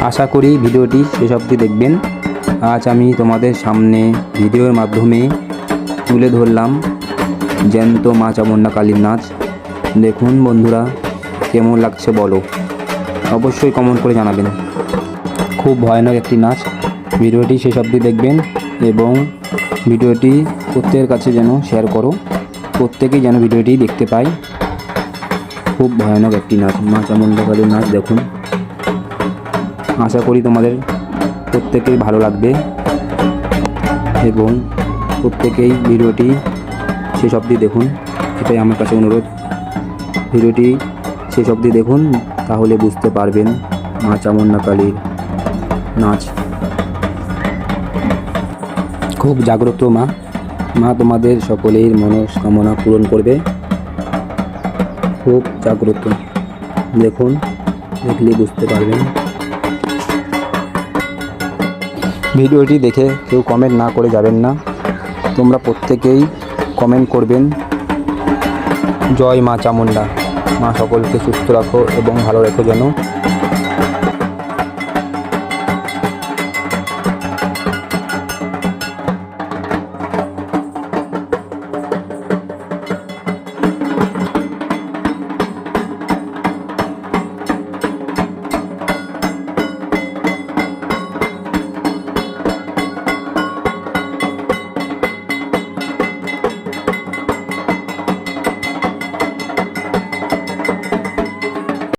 আশা করি ভিডিওটি শেষ অবধি দেখবেন। আজ আমি তোমাদের সামনে ভিডিওর মাধ্যমে তুলে ধরলাম জ্যান্ত মা চামুণ্ডা কালীর নাচ। দেখুন বন্ধুরা, কেমন লাগছে বলো, অবশ্যই কমেন্ট করে জানাবেন। খুব ভয়ানক একটি নাচ। ভিডিওটি শেষ অবধি দেখবেন এবং ভিডিওটি প্রত্যেকের কাছে যেন শেয়ার করো, প্রত্যেকেই যেন ভিডিওটি দেখতে পায়। খুব ভয়ানক একটি নাচ, মা চামুণ্ডা কালীর নাচ। দেখুন, আশা করি তোমাদের প্রত্যেকেই ভালো লাগবে এবং প্রত্যেকেই ভিডিওটি শেষ অবধি দেখুন, এটাই আমার কাছে অনুরোধ। ভিডিওটি শেষ অবধি দেখুন, তাহলে বুঝতে পারবেন মা চামুণ্ডা কালীর নাচ। খুব জাগ্রত মা, মা তোমাদের সকলের মনস্কামনা পূরণ করবে। খুব জাগ্রত, দেখুন, দেখলে বুঝতে পারবেন। ভিডিওটি দেখে কেউ কমেন্ট না করে যাবেন না, তোমরা প্রত্যেকেই কমেন্ট করবেন জয় মা চামুণ্ডা। মা সকলকে সুস্থ রাখো এবং ভালো রেখো যেন।